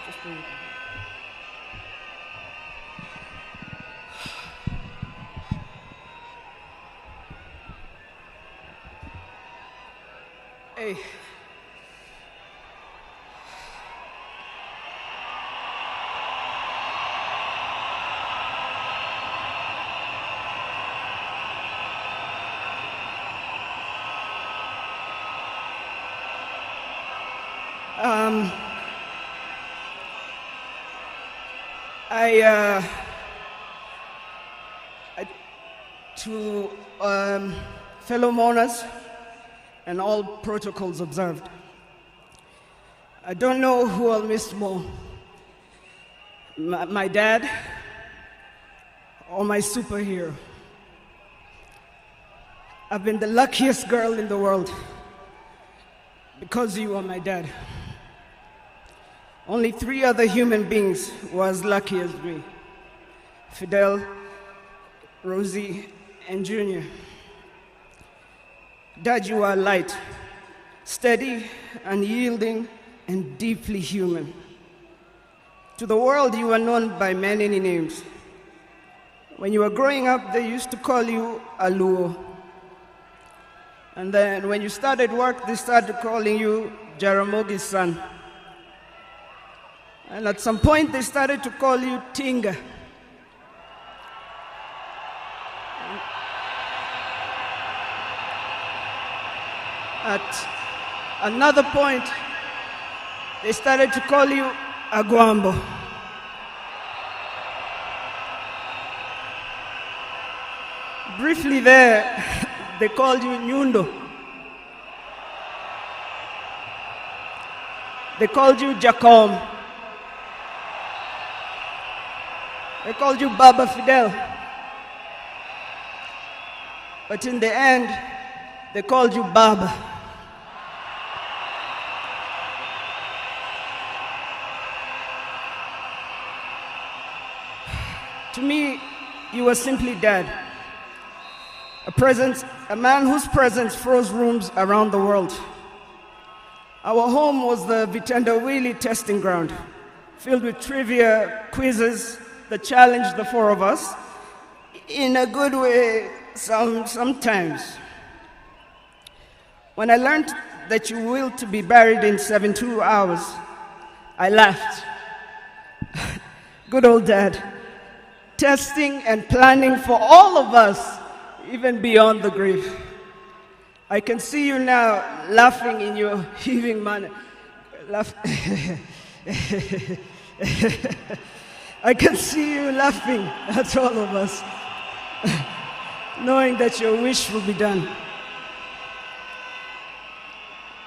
Just bring it. Hey. To fellow mourners and all protocols observed, I don't know who I'll miss more, my dad or my superhero. I've been the luckiest girl in the world because you are my dad. Only 3 other human beings were as lucky as me: Fidel, Rosie, and Junior. Dad, you are light, steady, unyielding, and deeply human. To the world, you are known by many names. When you were growing up, they used to call you Aluo. And then when you started work, they started calling you Jaramogi's son. And at some point, they started to call you Tinga. At another point, they started to call you Aguambo. Briefly there, they called you Nyundo. They called you Jacom. They called you Baba Fidel. But in the end, they called you Baba. To me, you were simply Dad. A man whose presence froze rooms around the world. Our home was the Vitendawili testing ground, filled with trivia, quizzes that challenged the 4 of us, in a good way sometimes. When I learned that you willed to be buried in 72 hours, I laughed. Good old Dad, testing and planning for all of us, even beyond the grave. I can see you now laughing in your heaving manner. I can see you laughing at all of us, knowing that your wish will be done.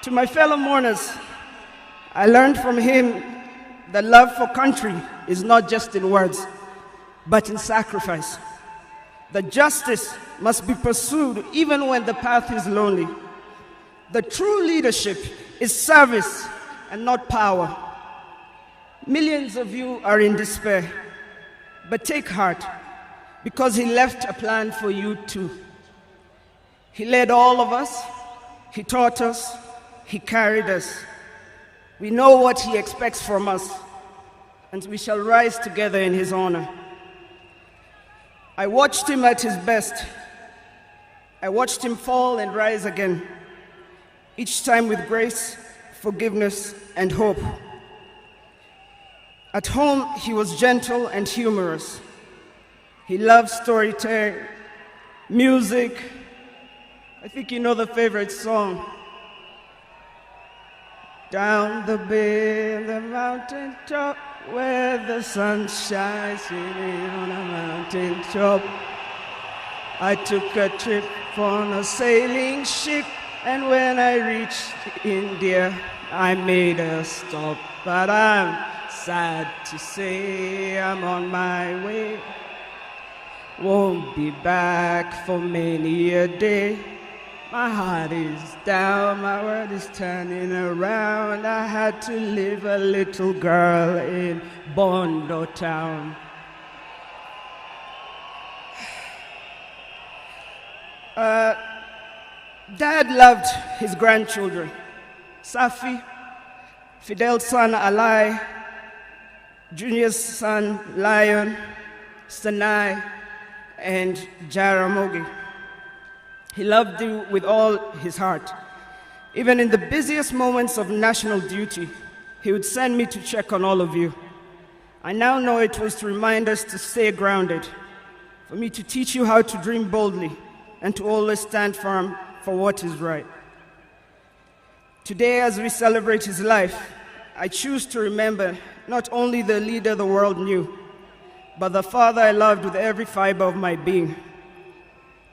To my fellow mourners, I learned from him that love for country is not just in words, but in sacrifice. That justice must be pursued even when the path is lonely. The true leadership is service and not power. Millions of you are in despair, but take heart, because he left a plan for you too. He led all of us, he taught us, he carried us. We know what he expects from us, and we shall rise together in his honor. I watched him at his best. I watched him fall and rise again, each time with grace, forgiveness, and hope. At home, he was gentle and humorous. He loved storytelling, music. I think you know the favorite song. Down the bay, the mountain top, where the sun shines on a mountain top. I took a trip on a sailing ship, and when I reached India, I made a stop. But I'm sad to say I'm on my way. Won't be back for many a day. My heart is down, my world is turning around. I had to leave a little girl in Bondo town. Dad loved his grandchildren, Safi, Fidel's son Alai, Junior's son Lion, Sanai, and Jaramogi. He loved you with all his heart. Even in the busiest moments of national duty, he would send me to check on all of you. I now know it was to remind us to stay grounded, for me to teach you how to dream boldly, and to always stand firm for what is right. Today, as we celebrate his life, I choose to remember not only the leader the world knew, but the father I loved with every fiber of my being.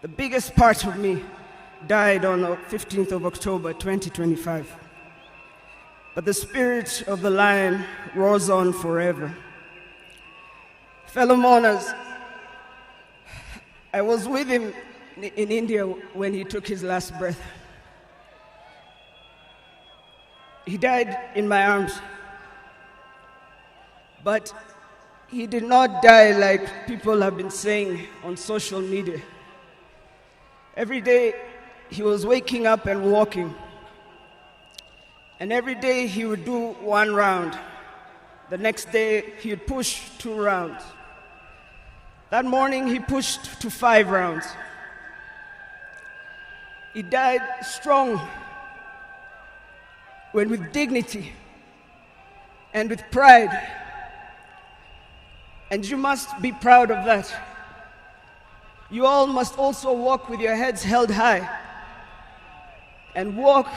The biggest part of me died on the 15th of October, 2025. But the spirit of the lion roars on forever. Fellow mourners, I was with him in India when he took his last breath. He died in my arms. But he did not die like people have been saying on social media. Every day he was waking up and walking. And every day he would do 1 round. The next day he would push 2 rounds. That morning he pushed to 5 rounds. He died strong, when with dignity and with pride. And you must be proud of that. You all must also walk with your heads held high and walk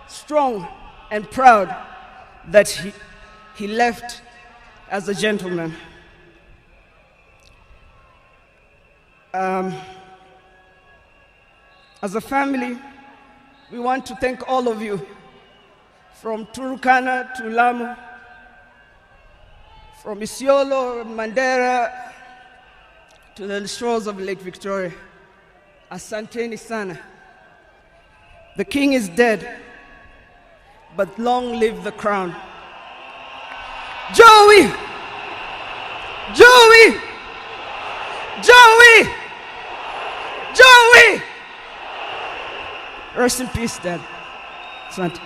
strong and proud that he left as a gentleman. As a family, we want to thank all of you, from Turkana to Lamu, from Isiolo, Mandera, to the shores of Lake Victoria. Asanteni sana. The king is dead, but long live the crown. Joey! Joey! Joey! Joey! Rest in peace, Dad. Asante.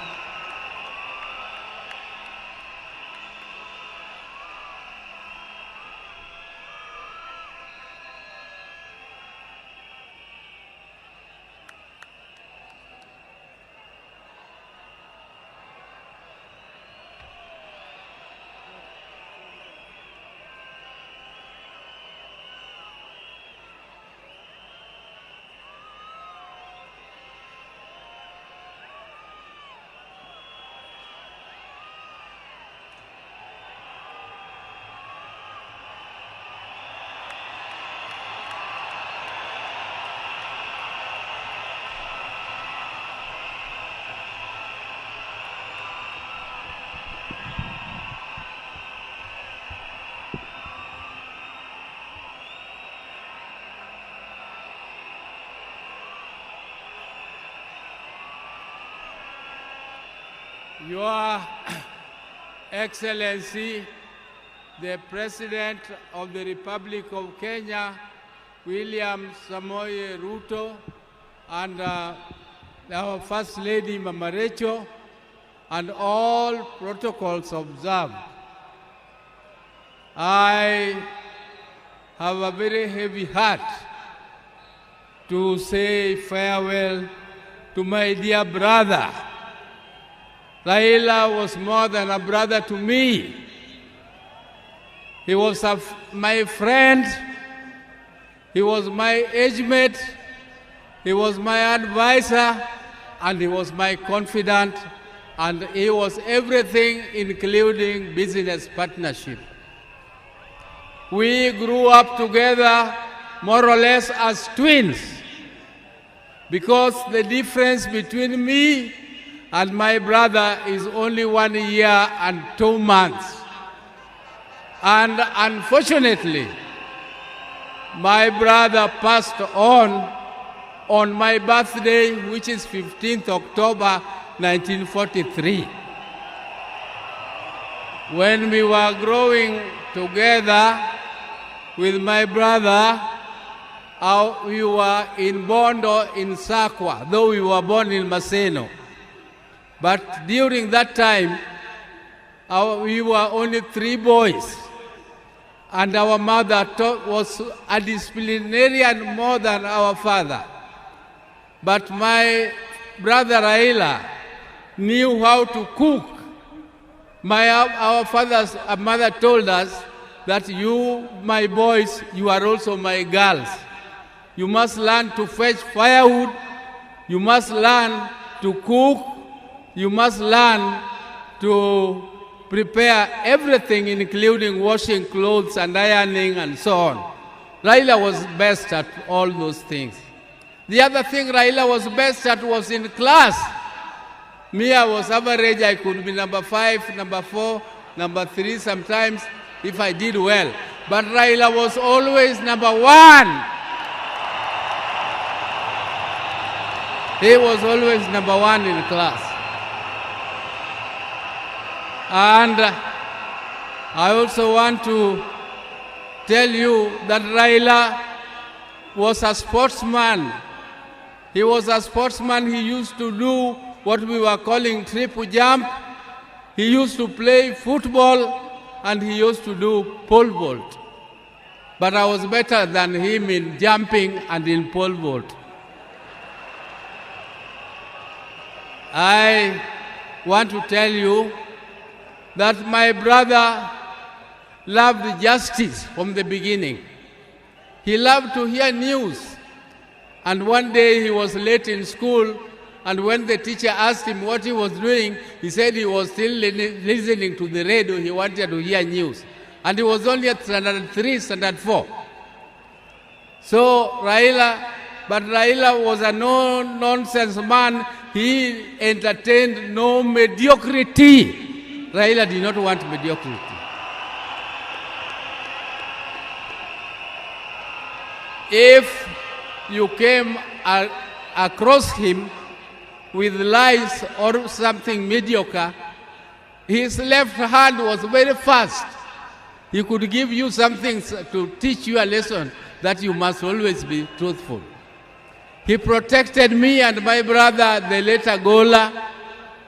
Your Excellency, the President of the Republic of Kenya, William Samoei Ruto, and our First Lady Mama Rachel, and all protocols observed. I have a very heavy heart to say farewell to my dear brother. Raila was more than a brother to me. He was my friend, he was my age mate, he was my advisor, and he was my confidant, and he was everything, including business partnership. We grew up together more or less as twins, because the difference between me and my brother is only 1 year and 2 months. And unfortunately, my brother passed on my birthday, which is 15th October 1943. When we were growing together with my brother, we were in Bondo in Sakwa, though we were born in Maseno. But during that time, We were only 3 boys. And our mother was a disciplinarian more than our father. But my brother Raila knew how to cook. Our father's mother told us that you, my boys, you are also my girls. You must learn to fetch firewood. You must learn to cook. You must learn to prepare everything, including washing clothes and ironing and so on. Raila was best at all those things. The other thing Raila was best at was in class. Me, I was average. I could be number 5, number 4, number 3 sometimes if I did well. But Raila was always number 1. He was always number 1 in class. And I also want to tell you that Raila was a sportsman. He was a sportsman. He used to do what we were calling triple jump. He used to play football, and he used to do pole vault. But I was better than him in jumping and in pole vault. I want to tell you that my brother loved justice from the beginning. He loved to hear news. And one day he was late in school, and when the teacher asked him what he was doing, he said he was still listening to the radio. He wanted to hear news. And he was only at standard 3, standard 4. So Raila was a no-nonsense man. He entertained no mediocrity. Raila did not want mediocrity. If you came across him with lies or something mediocre, his left hand was very fast. He could give you something to teach you a lesson that you must always be truthful. He protected me and my brother, the later Gola,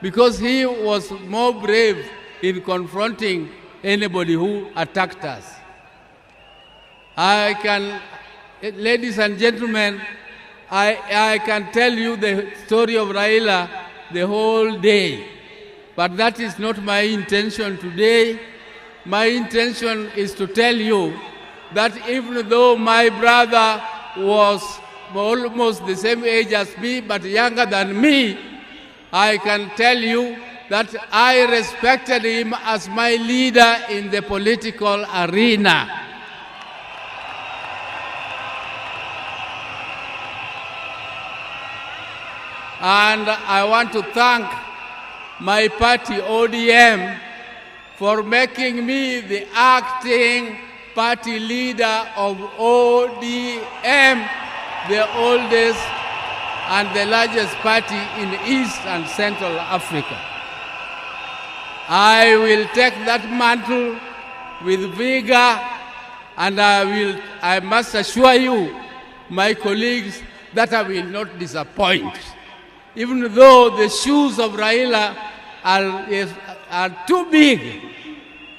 because he was more brave in confronting anybody who attacked us. Ladies and gentlemen, I can tell you the story of Raila the whole day, but that is not my intention today. My intention is to tell you that even though my brother was almost the same age as me, but younger than me, I can tell you that I respected him as my leader in the political arena. And I want to thank my party, ODM, for making me the acting party leader of ODM, the oldest and the largest party in East and Central Africa. I will take that mantle with vigor, and I must assure you, my colleagues, that I will not disappoint. Even though the shoes of Raila are too big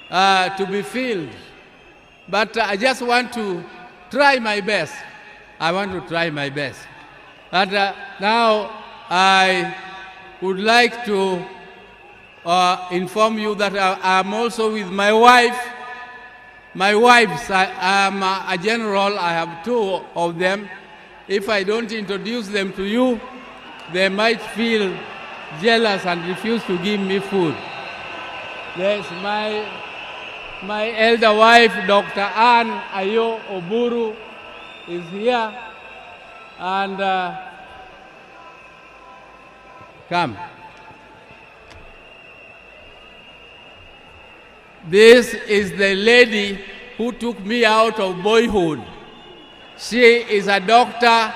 to be filled. But I just want to try my best. I want to try my best. And now I would like to inform you that I'm also with my wife. My wives, I am a general. I have 2 of them. If I don't introduce them to you, they might feel jealous and refuse to give me food. There's my elder wife, Dr. Ann Ayo Oburu, is here. And come. This is the lady who took me out of boyhood. She is a doctor.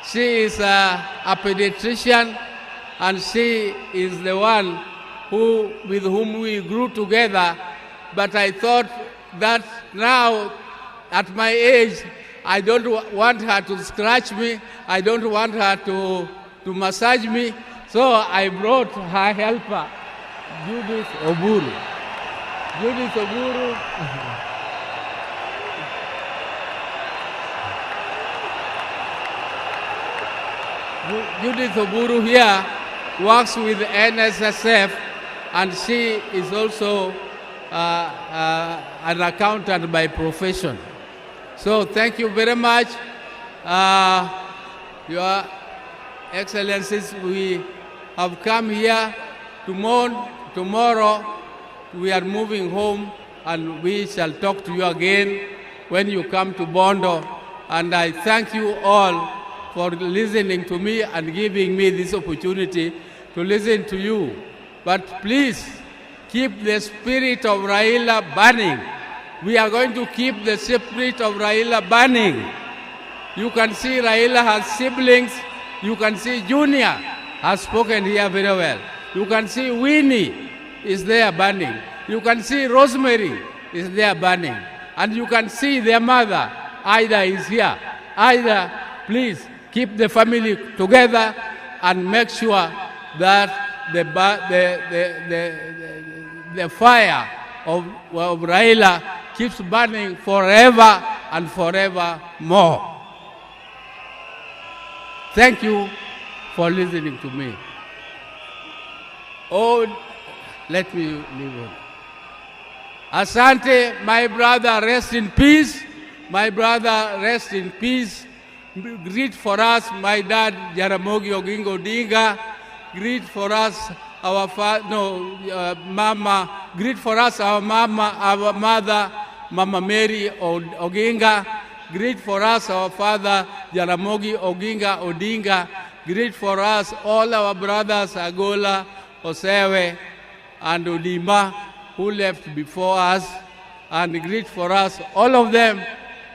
She is a pediatrician, and she is the one with whom we grew together. But I thought that now, at my age, I don't want her to scratch me. I don't want her to massage me. So I brought her helper, Judith Oburu. Judith Uhuru. Judith Uhuru here works with NSSF, and she is also an accountant by profession. So thank you very much, Your Excellencies. We have come here to mourn. Tomorrow we are moving home, and we shall talk to you again when you come to Bondo. And I thank you all for listening to me and giving me this opportunity to listen to you. But please, keep the spirit of Raila burning. We are going to keep the spirit of Raila burning. You can see Raila has siblings. You can see Junior has spoken here very well. You can see Winnie is there burning. You can see Rosemary is there burning. And you can see their mother, Ida, is here. Ida, please keep the family together and make sure that the fire of Raila keeps burning forever and forever more. Thank you for listening to me. Oh, let me leave on. Asante, my brother, rest in peace. My brother, rest in peace. Greet for us, my dad, Jaramogi Oginga Odinga. Greet for us, our mama. Greet for us, our mama, our mother, Mama Mary Oginga. Greet for us, our father, Jaramogi Oginga Odinga. Greet for us, all our brothers, Agola, Osewe, and Odima, who left before us. And greet for us, all of them.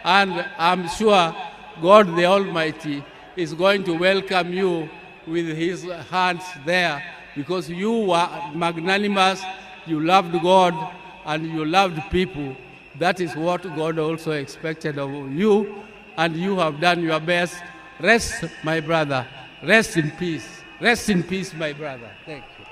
And I'm sure God the Almighty is going to welcome you with his hands there, because you were magnanimous, you loved God, and you loved people. That is what God also expected of you, and you have done your best. Rest, my brother. Rest in peace. Rest in peace, my brother. Thank you.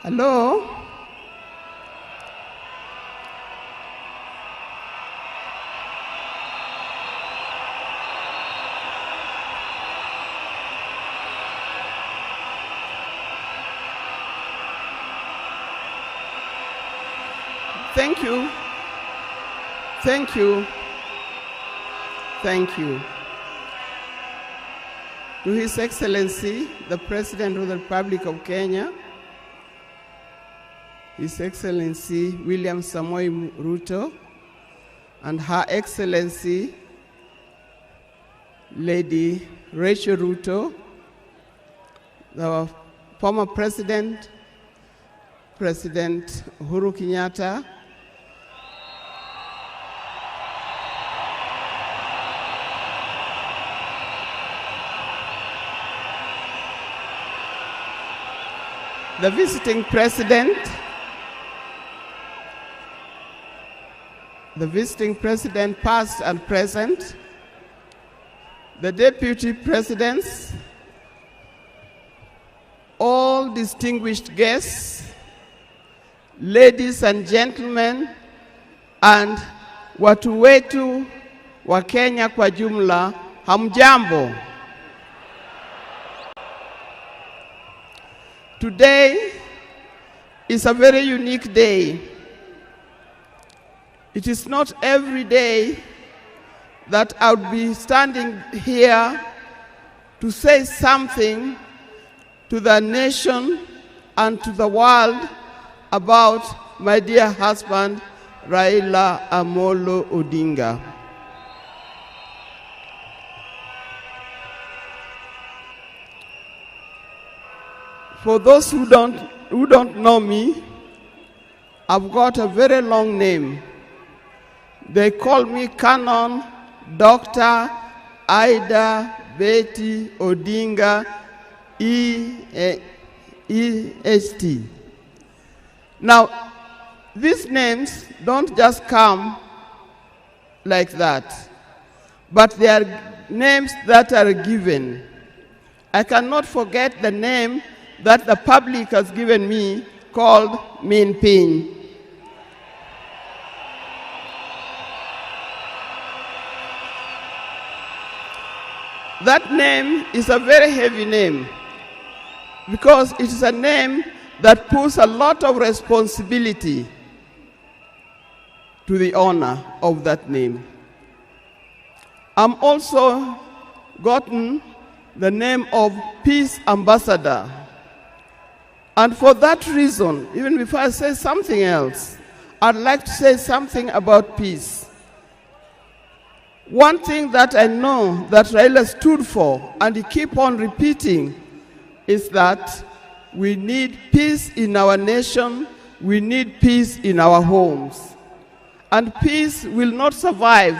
Hello? Thank you. Thank you. Thank you. To His Excellency, the President of the Republic of Kenya, His Excellency William Samoei Ruto, and Her Excellency Lady Rachel Ruto, the former President, President Uhuru Kenyatta, the visiting President, past and present, the Deputy Presidents, all distinguished guests, ladies and gentlemen, and watu wetu wa Kenya kwa jumla, hamjambo. Today is a very unique day. It is not every day that I would be standing here to say something to the nation and to the world about my dear husband, Raila Amolo Odinga. For those who don't know me, I've got a very long name. They call me Canon Dr. Ida Betty Odinga EST. Now, these names don't just come like that, but they are names that are given. I cannot forget the name that the public has given me called Min Pin. That name is a very heavy name because it is a name that puts a lot of responsibility to the owner of that name. I'm also gotten the name of Peace Ambassador. And for that reason, even before I say something else, I'd like to say something about peace. One thing that I know that Raila stood for, and he keep on repeating, is that we need peace in our nation, we need peace in our homes. And peace will not survive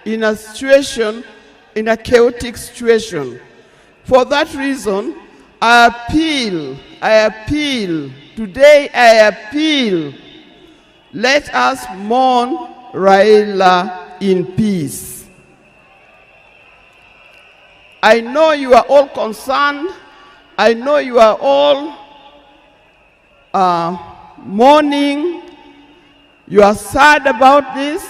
in a situation, in a chaotic situation. For that reason, I appeal, today I appeal, let us mourn Raila in peace. I know you are all concerned. I know you are all mourning. You are sad about this,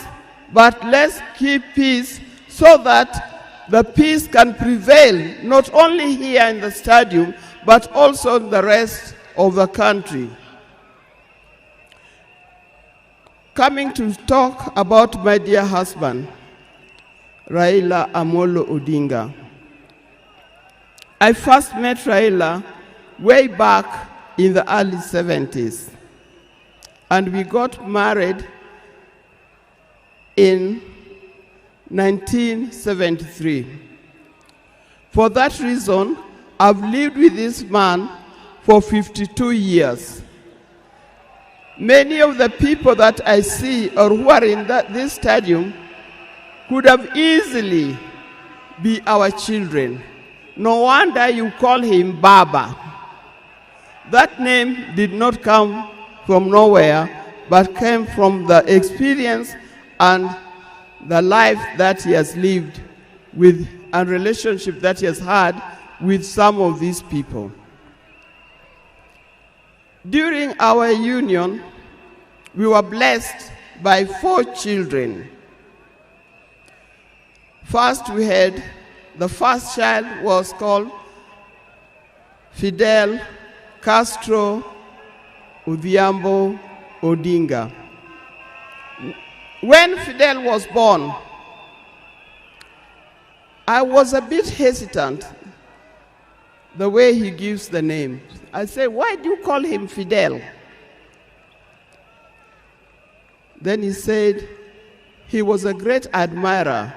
but let's keep peace so that the peace can prevail, not only here in the stadium, but also in the rest of the country. Coming to talk about my dear husband, Raila Amolo Odinga. I first met Raila way back in the early 70s, and we got married in 1973. For that reason, I've lived with this man for 52 years. Many of the people that I see or who are in this stadium could have easily be our children. No wonder you call him Baba. That name did not come from nowhere, but came from the experience and the life that he has lived with and relationship that he has had with some of these people. During our union, we were blessed by 4 children. First, we had the first child was called Fidel Castro Odhiambo Odinga. When Fidel was born, I was a bit hesitant the way he gives the name. I said, why do you call him Fidel? Then he said he was a great admirer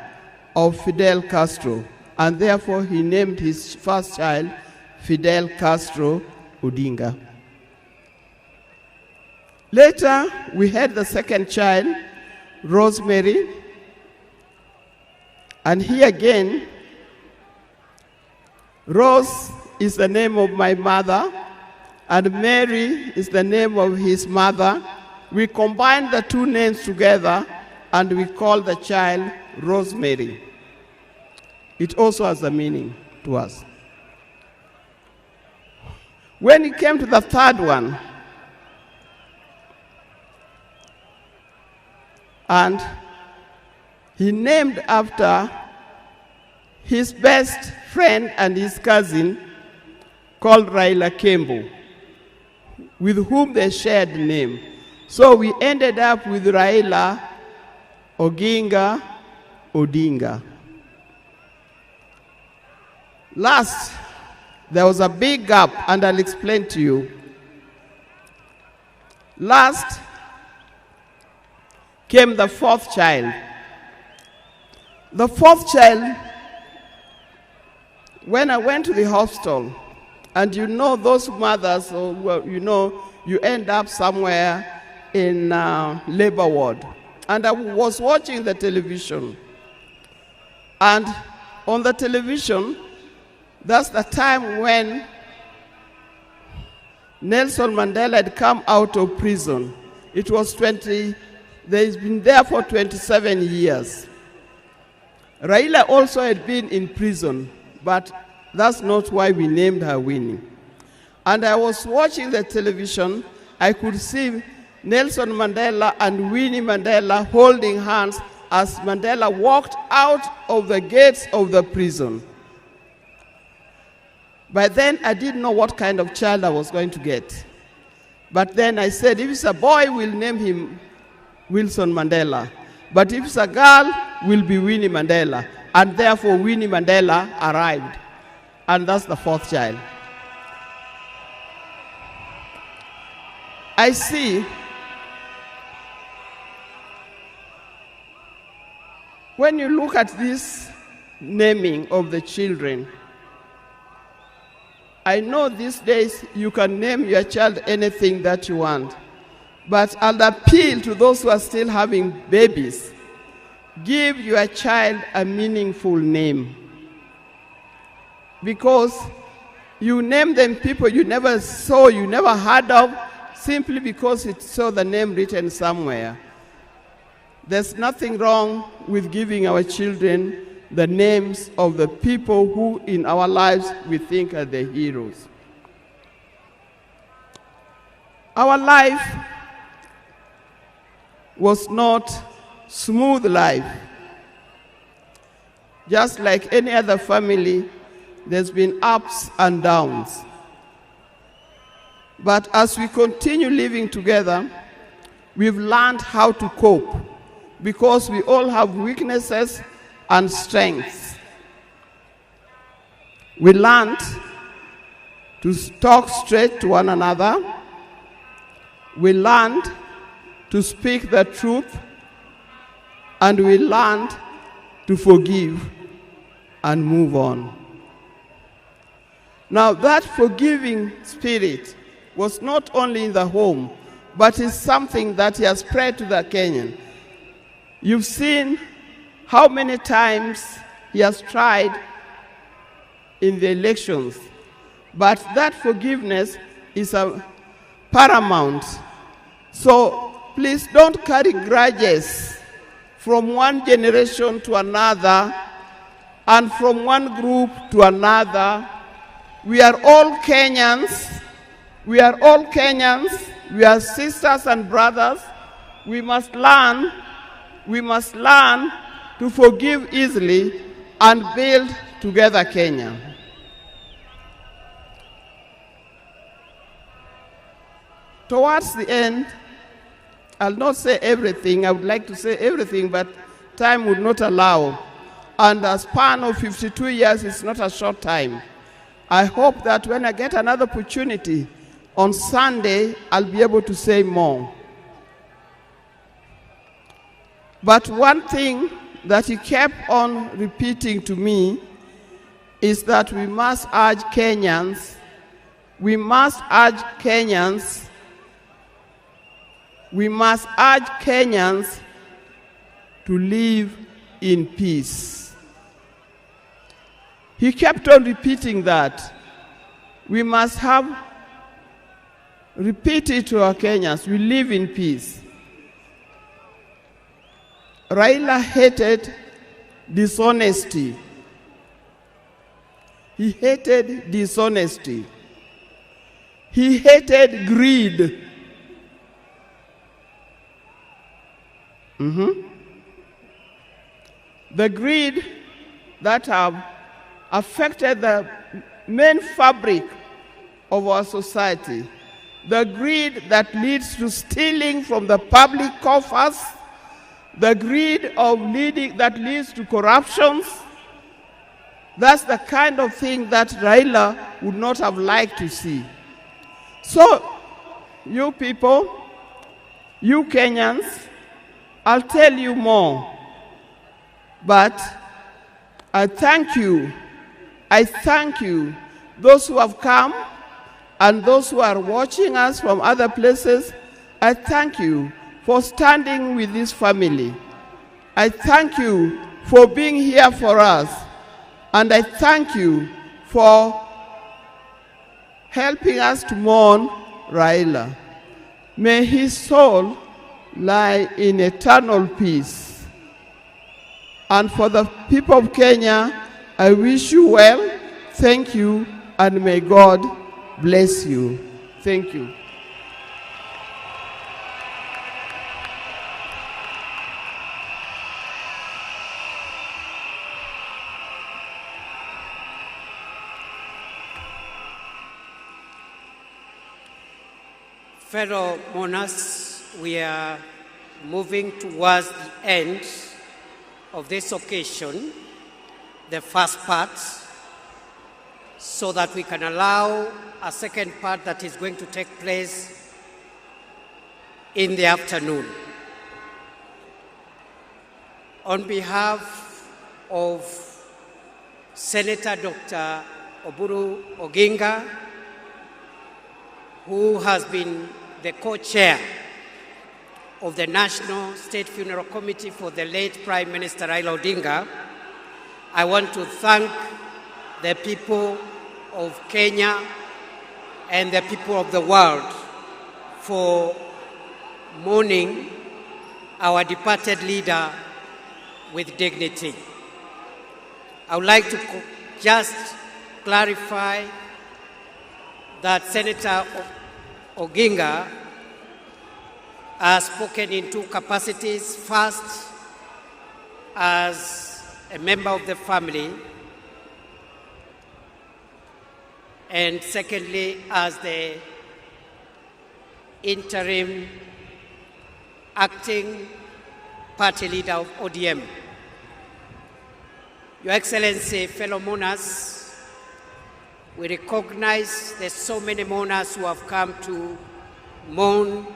of Fidel Castro, and therefore he named his first child Fidel Castro Odinga. Later, we had the second child, Rosemary, and here again, Rose is the name of my mother, and Mary is the name of his mother. We combined the 2 names together, and we called the child Rosemary. It also has a meaning to us. When it came to the third one, and he named after his best friend and his cousin called Raila Kembo, with whom they shared the name. So we ended up with Raila Oginga, Odinga. Last, there was a big gap, and I'll explain to you. Last came the fourth child. The fourth child, when I went to the hospital, and you know those mothers, or you know, you end up somewhere in labor ward. And I was watching the television. And on the television, that's the time when Nelson Mandela had come out of prison. It was he's been there for 27 years. Raila also had been in prison, but that's not why we named her Winnie. And I was watching the television. I could see Nelson Mandela and Winnie Mandela holding hands as Mandela walked out of the gates of the prison. By then, I didn't know what kind of child I was going to get. But then I said, if it's a boy, we'll name him Wilson Mandela. But if it's a girl, will be Winnie Mandela. And therefore, Winnie Mandela arrived. And that's the fourth child. I see when you look at this naming of the children, I know these days you can name your child anything that you want, but I'll appeal to those who are still having babies. Give your child a meaningful name, because you name them people you never saw, you never heard of, simply because it saw the name written somewhere. There's nothing wrong with giving our children the names of the people who in our lives we think are the heroes. Our life was not smooth life. Just like any other family, there's been ups and downs. But as we continue living together, we've learned how to cope, because we all have weaknesses and strengths. We learned to talk straight to one another. We learned to speak the truth, and we learned to forgive and move on. Now, that forgiving spirit was not only in the home, but is something that he has spread to the Kenyan. You've seen how many times he has tried in the elections, but that forgiveness is paramount. So please don't carry grudges from one generation to another and from one group to another. We are all Kenyans. We are all Kenyans. We are sisters and brothers. We must learn to forgive easily and build together Kenya. Towards the end, I'll not say everything. I would like to say everything, but time would not allow. And a span of 52 years is not a short time. I hope that when I get another opportunity, on Sunday, I'll be able to say more. But one thing that he kept on repeating to me is that we must urge Kenyans to live in peace. He kept on repeating that. We must repeat it to our Kenyans. We live in peace. Raila hated dishonesty. He hated dishonesty. He hated greed. The greed that have affected the main fabric of our society. The greed that leads to stealing from the public coffers, the greed of leading that leads to corruptions. That's the kind of thing that Raila would not have liked to see. So, you people, you Kenyans, I'll tell you more. But I thank you. I thank you, those who have come and those who are watching us from other places. I thank you for standing with this family. I thank you for being here for us. And I thank you for helping us to mourn Raila. May his soul lie in eternal peace. And for the people of Kenya, I wish you well, thank you, and may God bless you. Thank you. Fellow mourners, we are moving towards the end of this occasion, the first part, so that we can allow a second part that is going to take place in the afternoon. On behalf of Senator Dr. Odinga, who has been the co-chair of the National State Funeral Committee for the late Prime Minister Raila Odinga, I want to thank the people of Kenya and the people of the world for mourning our departed leader with dignity. I would like to just clarify that Senator Odinga has spoken in two capacities. First, as a member of the family, and secondly, as the interim acting party leader of ODM. Your Excellency, fellow mourners, we recognize there's so many mourners who have come to mourn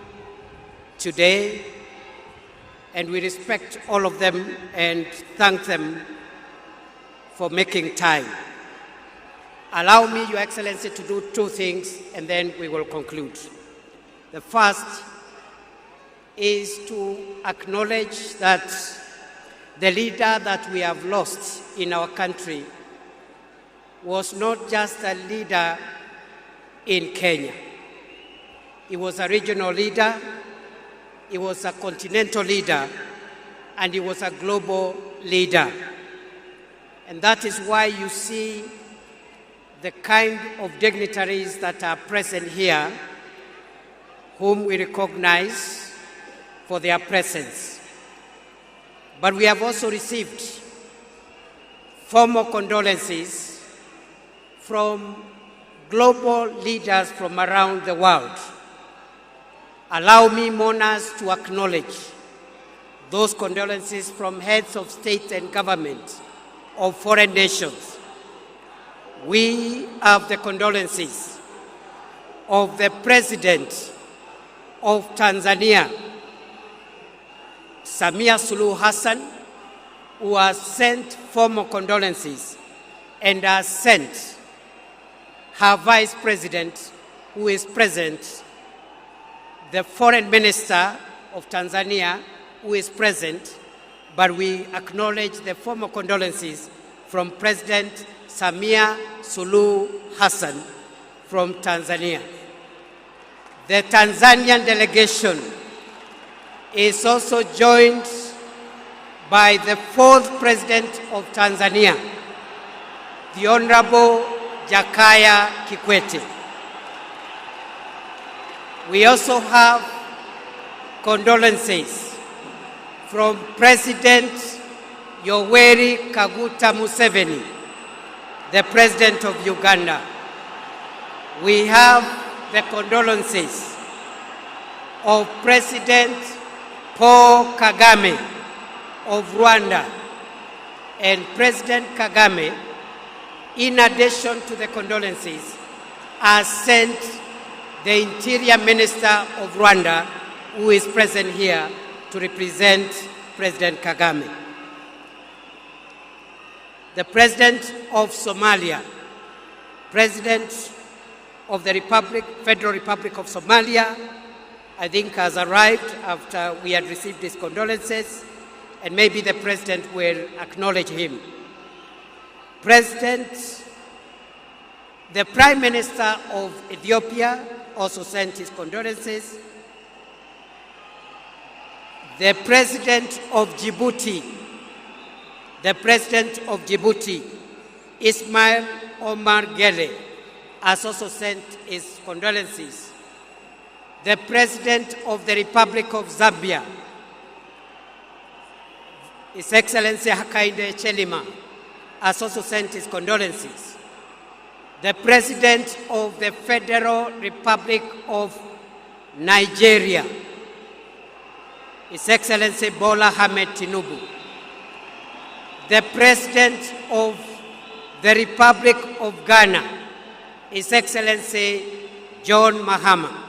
today, and we respect all of them and thank them for making time. Allow me, Your Excellency, to do two things, and then we will conclude. The first is to acknowledge that the leader that we have lost in our country was not just a leader in Kenya. He was a regional leader, he was a continental leader, and he was a global leader. And that is why you see the kind of dignitaries that are present here, whom we recognize for their presence. But we have also received formal condolences from global leaders from around the world. Allow me, mourners, to acknowledge those condolences from heads of state and government of foreign nations. We have the condolences of the President of Tanzania, Samia Suluhu Hassan, who has sent formal condolences and has sent her Vice President, who is present, the Foreign Minister of Tanzania, who is present, but we acknowledge the formal condolences from President Samia Suluhu Hassan from Tanzania. The Tanzanian delegation is also joined by the fourth President of Tanzania, the Honorable Jakaya Kikwete. We also have condolences from President Yoweri Kaguta Museveni, the President of Uganda. We have the condolences of President Paul Kagame, of Rwanda and President Kagame, in addition to the condolences, has sent the Interior Minister of Rwanda, who is present here, to represent President Kagame. The President of Somalia, President of the Federal Republic of Somalia, I think has arrived after we had received his condolences, and maybe the President will acknowledge him. The Prime Minister of Ethiopia also sent his condolences. The President of Djibouti, Ismail Omar Gele, has also sent his condolences. The President of the Republic of Zambia, His Excellency Hakainde Hichilema, has also sent his condolences. The President of the Federal Republic of Nigeria, His Excellency Bola Ahmed Tinubu. The President of the Republic of Ghana, His Excellency John Mahama.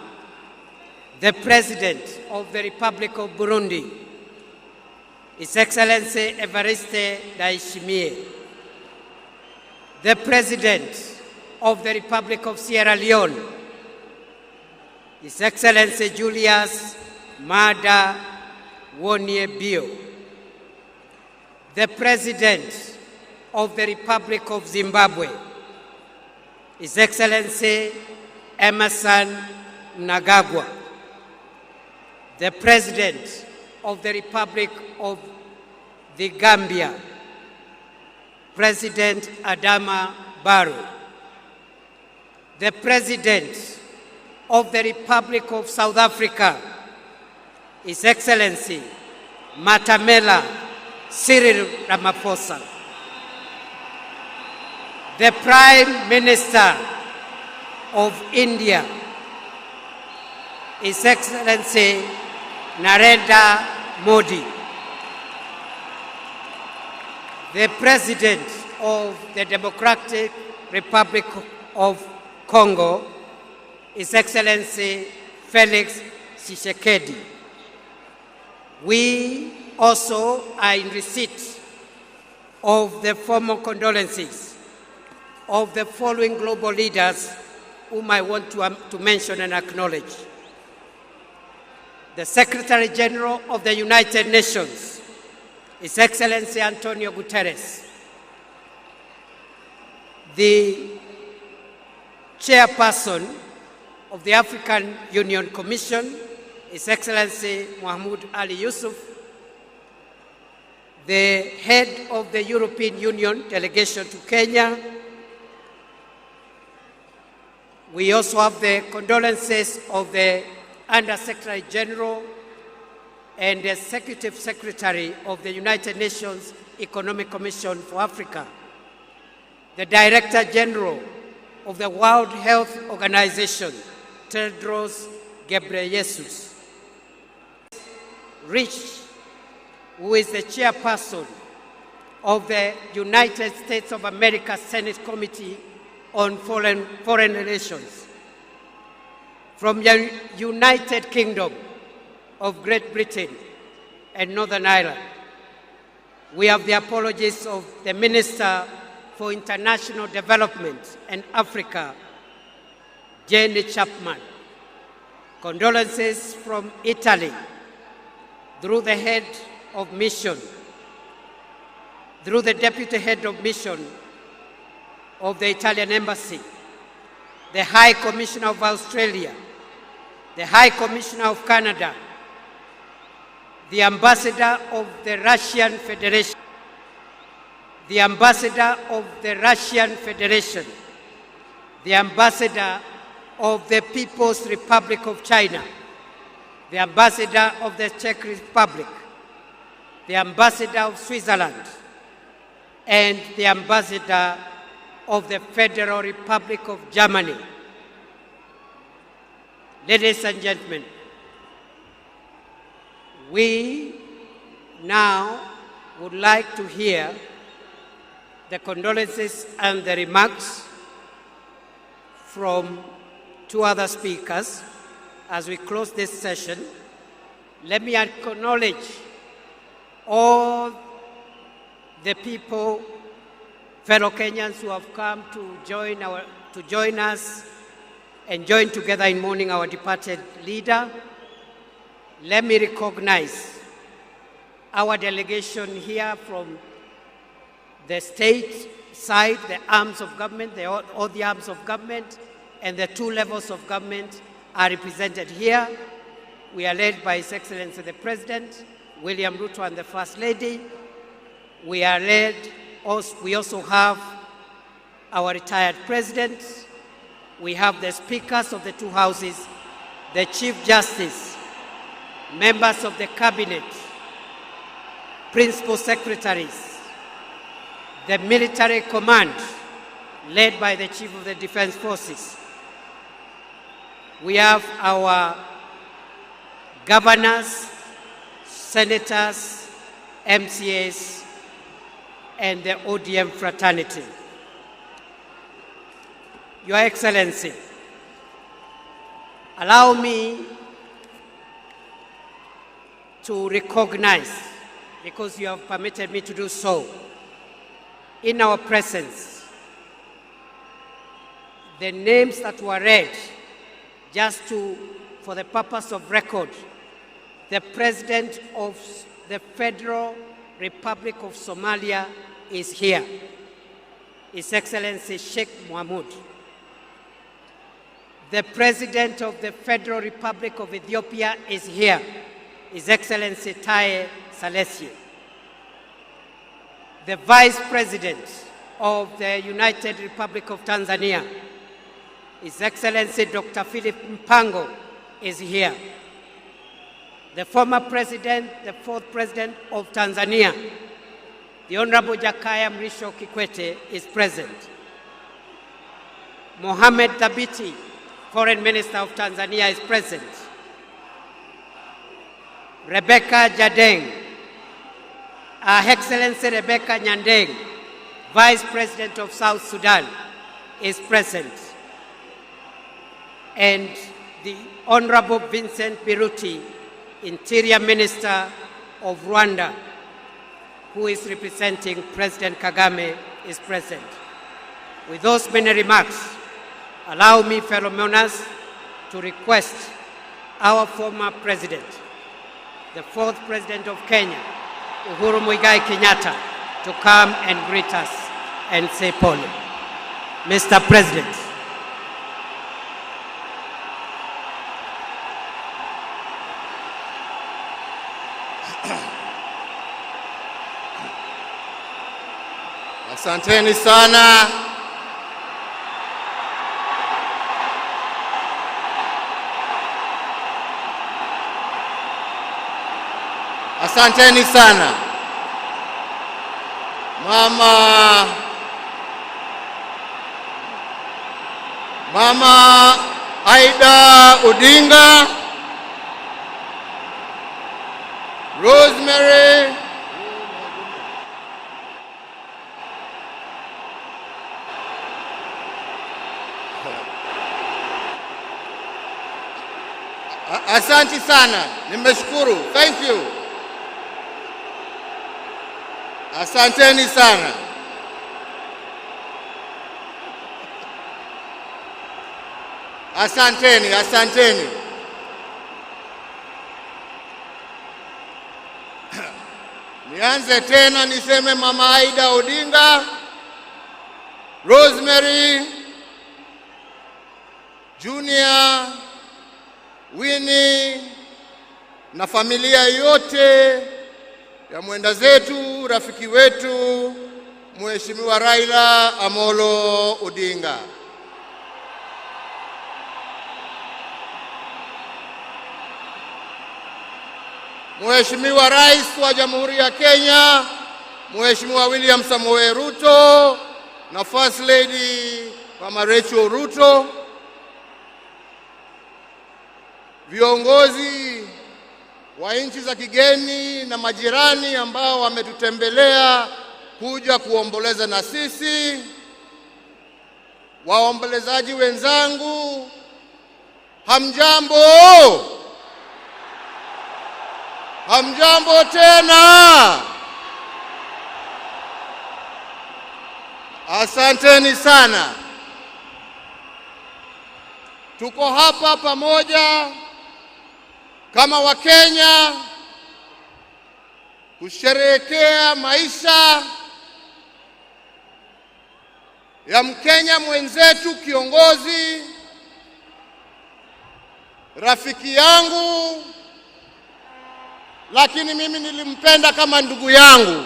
The President of the Republic of Burundi, His Excellency Evariste Ndayishimiye. The President of the Republic of Sierra Leone, His Excellency Julius Maada Bio. The President of the Republic of Zimbabwe, His Excellency Emerson Mnangagwa. The President of the Republic of the Gambia, President Adama Barrow. The President of the Republic of South Africa, His Excellency Matamela Cyril Ramaphosa. The Prime Minister of India, His Excellency Narendra Modi. The President of the Democratic Republic of Congo, His Excellency Felix Tshisekedi. We also are in receipt of the formal condolences of the following global leaders whom I want to mention and acknowledge. The Secretary General of the United Nations, His Excellency Antonio Guterres. The Chairperson of the African Union Commission, His Excellency Mohamed Ali Yusuf. The Head of the European Union delegation to Kenya. We also have the condolences of the Under-Secretary General and the Executive Secretary of the United Nations Economic Commission for Africa, the Director General of the World Health Organization, Tedros Ghebreyesus, Rich, who is the Chairperson of the United States of America Senate Committee on Foreign Relations, from the United Kingdom of Great Britain and Northern Ireland. We have the apologies of the Minister for International Development and Africa, Jenny Chapman. Condolences from Italy through the head of mission, through the deputy head of mission of the Italian Embassy, the High Commissioner of Australia, the High Commissioner of Canada, the Ambassador of the Russian Federation, the Ambassador of the Russian Federation, the Ambassador of the People's Republic of China, the Ambassador of the Czech Republic, the Ambassador of Switzerland, and the Ambassador of the Federal Republic of Germany. Ladies and gentlemen, we now would like to hear the condolences and the remarks from two other speakers as we close this session. Let me acknowledge all the people, fellow Kenyans who have come to join us and join together in mourning our departed leader. Let me recognize our delegation here from the state side, the arms of government, all the arms of government, and the two levels of government are represented here. We are led by His Excellency the President, William Ruto, and the First Lady. We also have our retired President. We have the speakers of the two houses, the Chief Justice, members of the Cabinet, Principal Secretaries, the military command led by the Chief of the Defense Forces. We have our governors, senators, MCAs, and the ODM fraternity. Your Excellency, allow me to recognize, because you have permitted me to do so, in our presence, the names that were read, just for the purpose of record. The President of the Federal Republic of Somalia is here, His Excellency Sheikh Mohamud. The President of the Federal Republic of Ethiopia is here, His Excellency Taye Salessie. The Vice President of the United Republic of Tanzania, His Excellency Dr. Philip Mpango, is here. The former President, the fourth President of Tanzania, the Honorable Jakaya Mrisho Kikwete, is present. Mohamed Thabiti, Foreign Minister of Tanzania, is present. Rebecca Jadeng, Her Excellency Rebecca Nyandeng, Vice President of South Sudan, is present. And the Honorable Vincent Biruti, Interior Minister of Rwanda, who is representing President Kagame, is present. With those many remarks, allow me, fellow mourners, to request our former President, the fourth President of Kenya, Uhuru Muigai Kenyatta, to come and greet us and say pole. Mr. President. Asanteni sana. Asanteni sana. Mama Aida Odinga, Rosemary Asante sana, nimeshukuru. Thank you. Asanteni sana. Asanteni. Nianze tena niseme Mama Aida Odinga, Rosemary, Junior, Winnie na familia yote ya mwenda zetu, rafiki wetu, Mheshimiwa Raila Amolo Odinga. Mheshimiwa Rais wa Jamhuri ya Kenya, Mheshimiwa William Samoei Ruto na First Lady Mama Rachel Ruto, viongozi wa nchi za kigeni na majirani ambao wametutembelea kuja kuomboleza na sisi, waombolezaji wenzangu, hamjambo? Hamjambo tena? Asanteni sana. Tuko hapa pamoja kama Wakenya kusherehekea maisha ya Mkenya mwenzetu, kiongozi, rafiki yangu, lakini mimi nilimpenda kama ndugu yangu.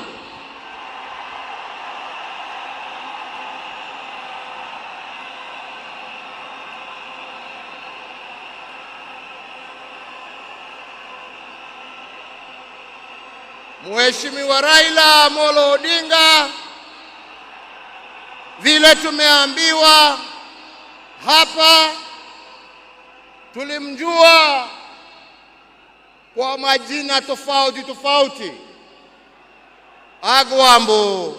Mheshimiwa Raila Amolo Odinga, vile tumeambiwa hapa, tulimjua kwa majina tofauti tofauti: Agwambo,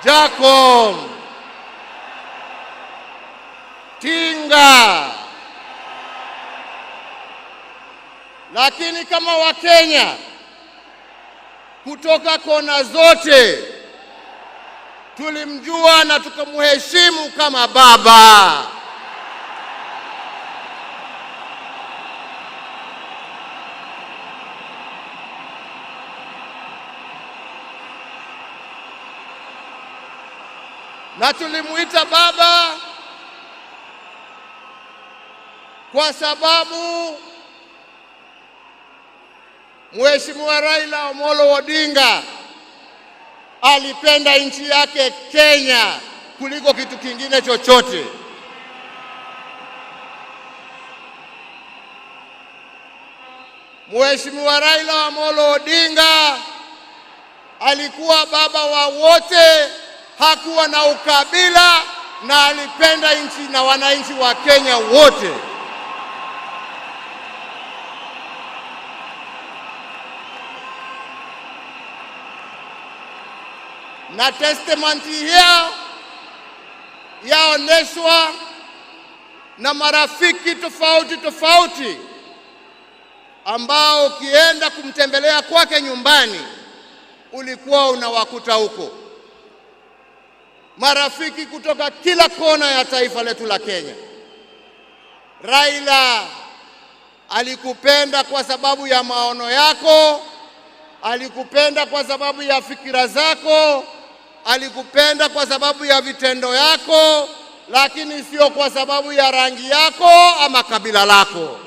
Jacob, Tinga. Lakini kama Wakenya kutoka kona zote tulimjua na tukamheshimu kama baba. Na tulimuita baba kwa sababu Mheshimiwa Raila Amolo Odinga alipenda nchi yake Kenya kuliko kitu kingine chochote. Mheshimiwa Raila Amolo Odinga alikuwa baba wa wote, hakuwa na ukabila, na alipenda nchi na wananchi wa Kenya wote. Na testimony hiyo yaoneshwa na marafiki tofauti tofauti ambao ukienda kumtembelea kwake nyumbani ulikuwa unawakuta huko. Marafiki kutoka kila kona ya taifa letu la Kenya. Raila alikupenda kwa sababu ya maono yako, alikupenda kwa sababu ya fikira zako, alikupenda kwa sababu ya vitendo yako, lakini sio kwa sababu ya rangi yako ama kabila lako.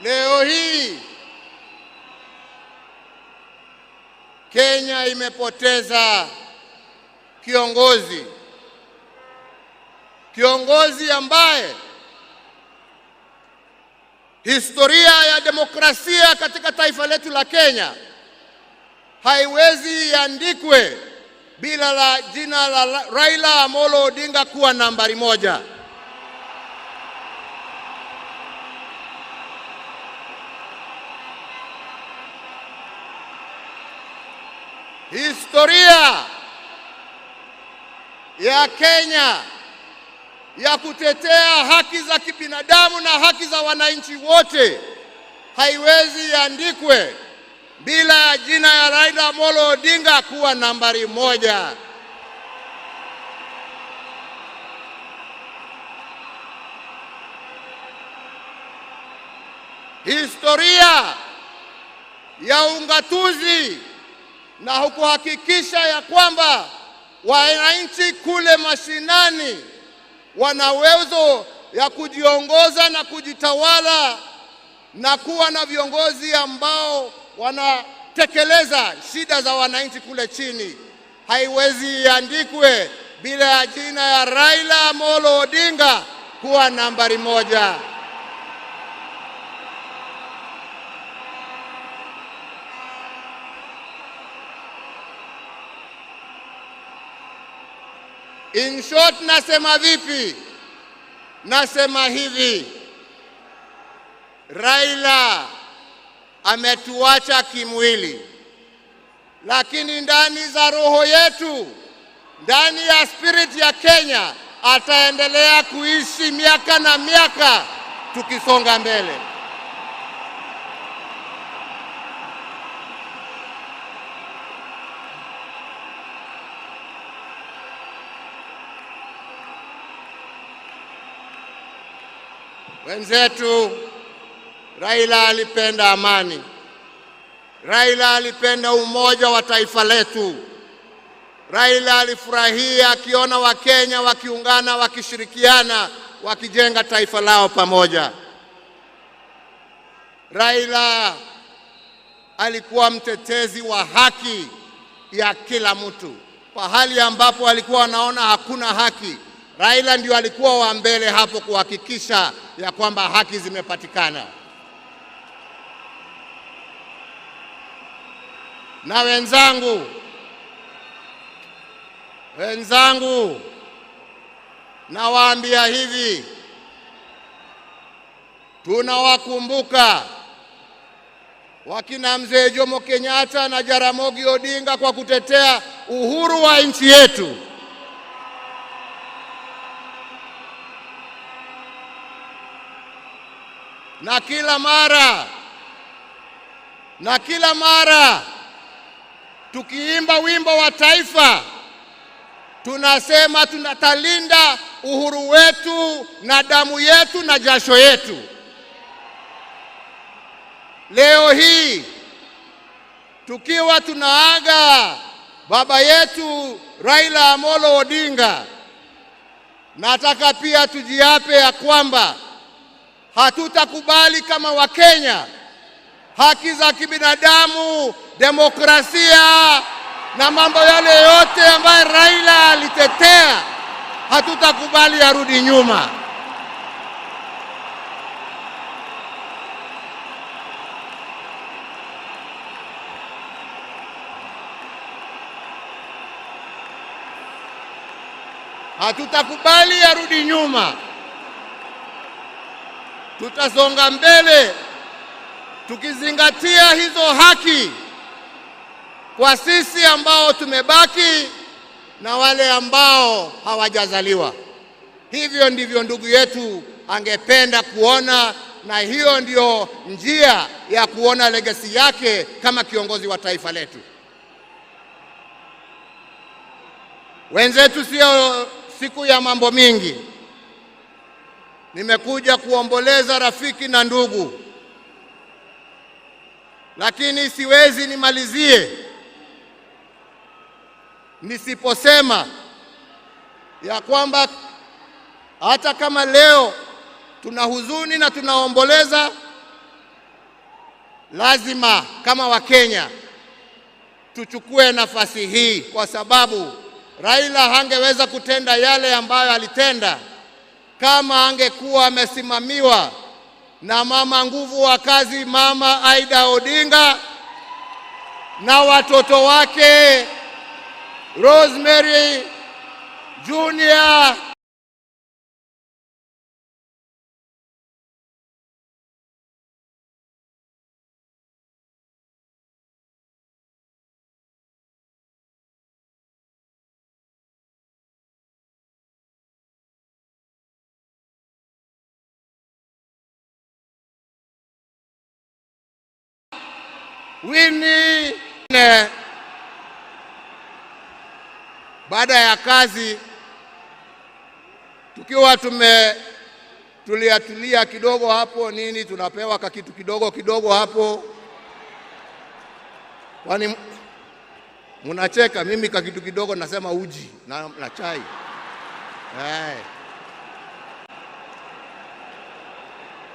Leo hii Kenya imepoteza kiongozi ambaye historia ya demokrasia katika taifa letu la Kenya haiwezi iandikwe bila la jina la Raila Amolo Odinga kuwa nambari moja. Historia ya Kenya ya kutetea haki za kibinadamu na haki za wananchi wote haiwezi iandikwe bila jina ya Raila Amolo Odinga kuwa nambari moja. Historia ya ungatuzi na kuhakikisha ya kwamba wananchi kule mashinani wana uwezo ya kujiongoza na kujitawala na kuwa na viongozi ambao wanatekeleza shida za wananchi kule chini, haiwezi iandikwe bila ya jina ya Raila Amolo Odinga kuwa nambari moja. In short, nasema vipi? Nasema hivi, Raila ametuacha kimwili, lakini ndani za roho yetu, ndani ya spirit ya Kenya, ataendelea kuishi miaka na miaka tukisonga mbele. Wenzetu, Raila alipenda amani. Raila alipenda umoja wa taifa letu. Raila alifurahia akiona Wakenya wakiungana, wakishirikiana, wakijenga taifa lao pamoja. Raila alikuwa mtetezi wa haki ya kila mtu. Pahali ambapo alikuwa anaona hakuna haki, Raila ndio alikuwa wa mbele hapo kuhakikisha ya kwamba haki zimepatikana. Na wenzangu, nawaambia hivi, tunawakumbuka wakina Mzee Jomo Kenyatta na Jaramogi Odinga kwa kutetea uhuru wa nchi yetu. Na kila mara tukiimba wimbo wa taifa, tunasema tunatalinda uhuru wetu na damu yetu na jasho yetu. Leo hii tukiwa tunaaga baba yetu Raila Amolo Odinga, nataka pia tujiape ya kwamba hatutakubali kama Wakenya haki za kibinadamu, demokrasia na mambo yale yote ambayo Raila alitetea, hatutakubali yarudi nyuma. Hatutakubali yarudi nyuma. Tutasonga mbele tukizingatia hizo haki kwa sisi ambao tumebaki na wale ambao hawajazaliwa. Hivyo ndivyo ndugu yetu angependa kuona, na hiyo ndio njia ya kuona legacy yake kama kiongozi wa taifa letu. Wenzetu, sio siku ya mambo mingi. Nimekuja kuomboleza rafiki na ndugu, lakini siwezi nimalizie nisiposema ya kwamba hata kama leo tuna huzuni na tunaomboleza, lazima kama Wakenya tuchukue nafasi hii, kwa sababu Raila hangeweza kutenda yale ambayo alitenda kama angekuwa amesimamiwa na mama nguvu wa kazi, Mama Aida Odinga, na watoto wake Rosemary Junior, Winnie. Baada ya kazi tukiwa tulia kidogo hapo nini, tunapewa kitu kidogo hapo. Kwani mnacheka? Mimi kitu kidogo nasema uji na chai.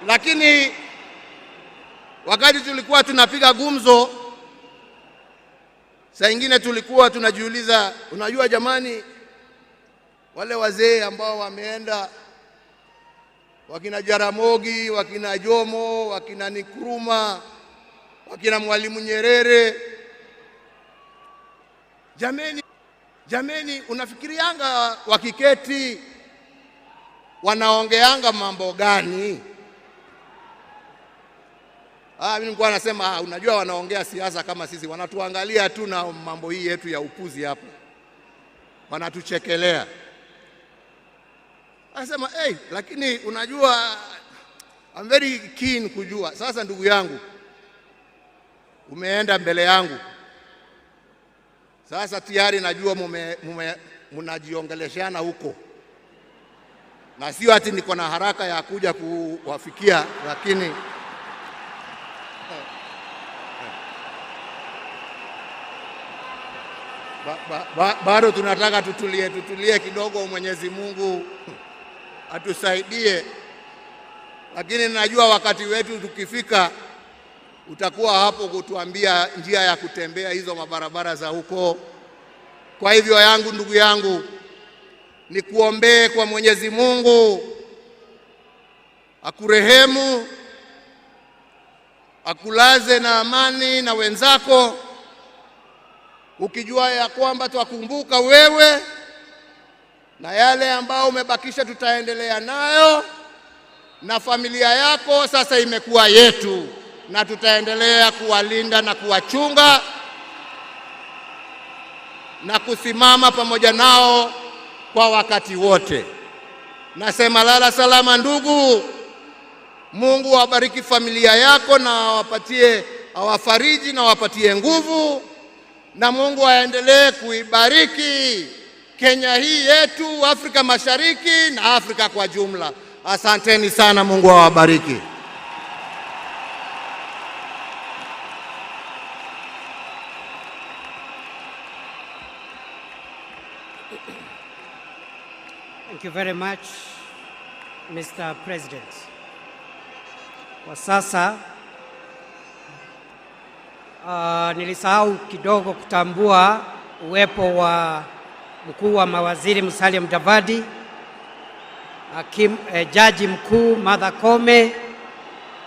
Lakini wakati tulikuwa tunapiga gumzo, saa nyingine tulikuwa tunajiuliza, unajua jamani, wale wazee ambao wameenda, wakina Jaramogi, wakina Jomo, wakina Nkrumah, wakina Mwalimu Nyerere, Jameni, unafikirianga wakiketi wanaongeanga mambo gani? Mimi nilikuwa nasema unajua wanaongea siasa kama sisi, wanatuangalia tu na mambo hii yetu ya upuzi hapa. Wanatuchekelea. Anasema lakini unajua I'm very keen kujua. Sasa ndugu yangu, umeenda mbele yangu. Sasa tayari najua mnajiongeleshana huko. Na sio ati niko na haraka ya kuja kuwafikia, lakini bado tunataka tutulie kidogo. Mwenyezi Mungu atusaidie, lakini najua wakati wetu tukifika utakuwa hapo kutuambia njia ya kutembea hizo mabarabara za huko. Kwa hivyo ndugu yangu, nikuombee kwa Mwenyezi Mungu akurehemu, akulaze na amani na wenzako, ukijua ya kwamba twakumbuka wewe na yale ambao umebakisha tutaendelea nayo, na familia yako sasa imekuwa yetu, na tutaendelea kuwalinda na kuwachunga na kusimama pamoja nao kwa wakati wote. Nasema lala salama ndugu. Mungu awabariki familia yako na awafariji na awapatie nguvu, na Mungu aendelee kuibariki Kenya hii yetu, Afrika Mashariki na Afrika kwa jumla. Asanteni sana, Mungu awabariki. Thank you very much, Mr. President. Kwa sasa nilisahau kidogo kutambua uwepo wa mkuu wa mawaziri Musalia Mudavadi, jaji mkuu Martha Koome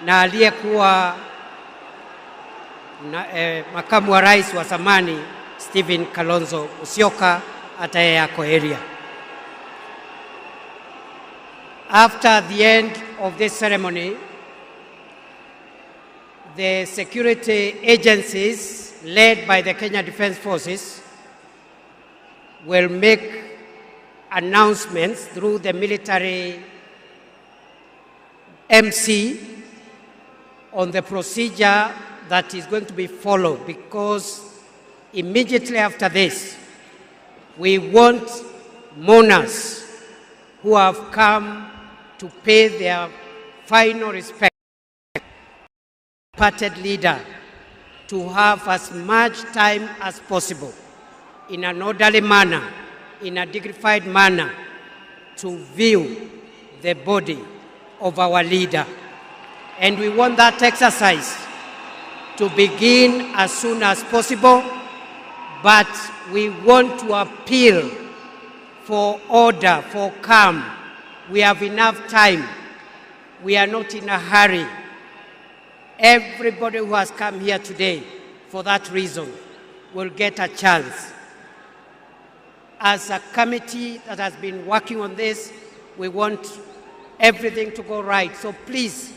na aliyekuwa makamu wa rais wa zamani Stephen Kalonzo Musyoka, hata yeye yako area. After the end of this ceremony, the security agencies led by the Kenya Defence Forces will make announcements through the military MC on the procedure that is going to be followed, because immediately after this, we want mourners who have come to pay their final respect to the departed leader to have as much time as possible in an orderly manner, in a dignified manner, to view the body of our leader. And we want that exercise to begin as soon as possible, but we want to appeal for order, for calm. We have enough time. We are not in a hurry. Everybody who has come here today for that reason will get a chance. As a committee that has been working on this, we want everything to go right. So please,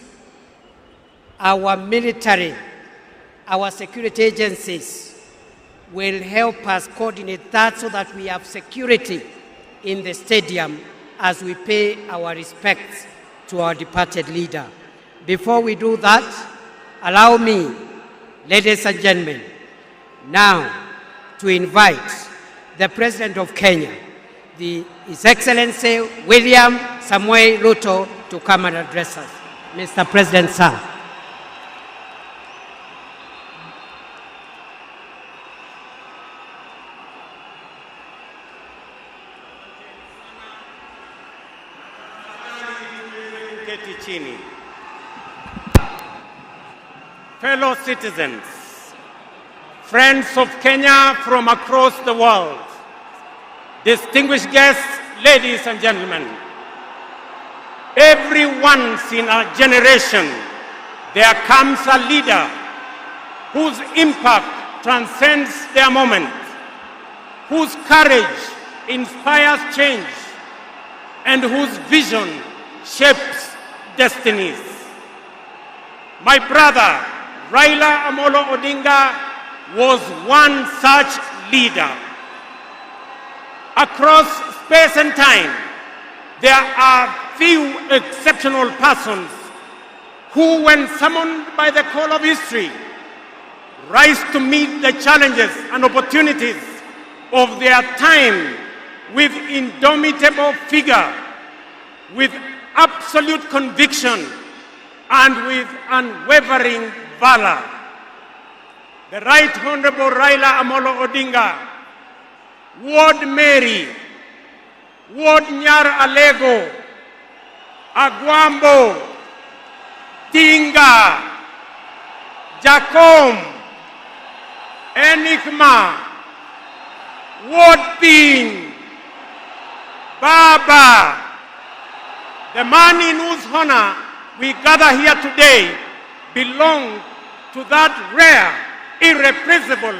our military, our security agencies will help us coordinate that so that we have security in the stadium as we pay our respects to our departed leader. Before we do that, allow me, ladies and gentlemen, now to invite the President of Kenya, His Excellency William Samoei Ruto, to come and address us. Mr. President, sir. Fellow citizens, friends of Kenya from across the world, distinguished guests, ladies and gentlemen, every once in a generation there comes a leader whose impact transcends their moment. whose courage inspires change and whose vision shapes destinies. My brother, Raila Amolo Odinga, was one such leader. Across space and time, there are few exceptional persons who, when summoned by the call of history, rise to meet the challenges and opportunities of their time with indomitable vigor, with absolute conviction, and with unwavering valor. The Right Honorable Raila Amolo Odinga, Ward Mary, Ward Nyar Alego, Agwambo, Tinga, Jacom, Enigma, Ward Pin, Baba, the man in whose honor we gather here today belonged to that rare, irrepressible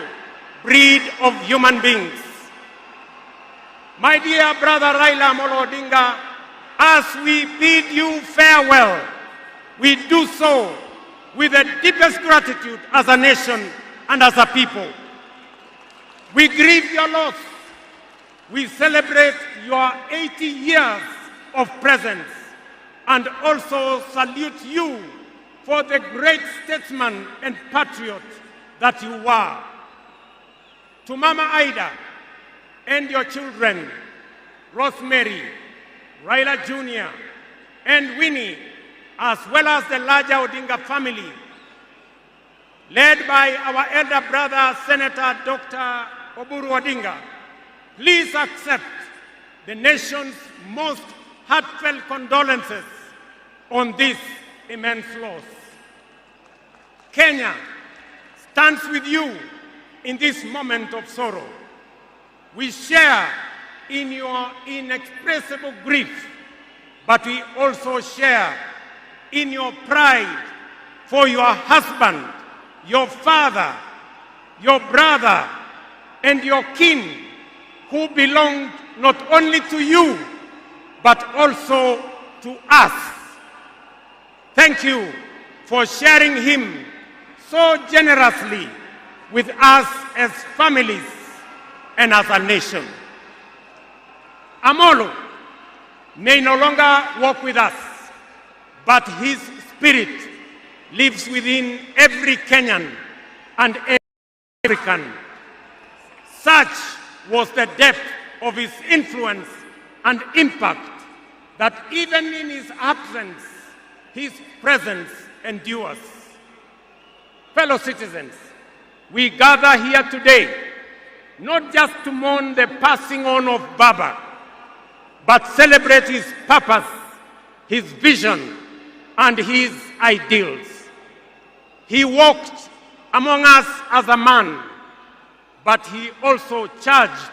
breed of human beings. My dear brother Raila Amolo Odinga, as we bid you farewell, we do so with the deepest gratitude as a nation and as a people. We grieve your loss. We celebrate your 80 years of presence and also salute you for the great statesman and patriot that you were. To Mama Ida and your children, Rosemary, Raila Jr., and Winnie, as well as the larger Odinga family, led by our elder brother, Senator Dr. Uhuru Odinga, please accept the nation's most heartfelt condolences on this immense loss. Kenya stands with you in this moment of sorrow. We share in your inexpressible grief, but we also share in your pride for your husband, your father, your brother, and your kin, who belonged not only to you, but also to us. Thank you for sharing him so generously with us as families and as a nation. Amolo may no longer walk with us, but his spirit lives within every Kenyan and every African. Such was the depth of his influence and impact that even in his absence, his presence endures. Fellow citizens, we gather here today not just to mourn the passing on of Baba, but celebrate his purpose, his vision, and his ideals. He walked among us as a man, but he also charged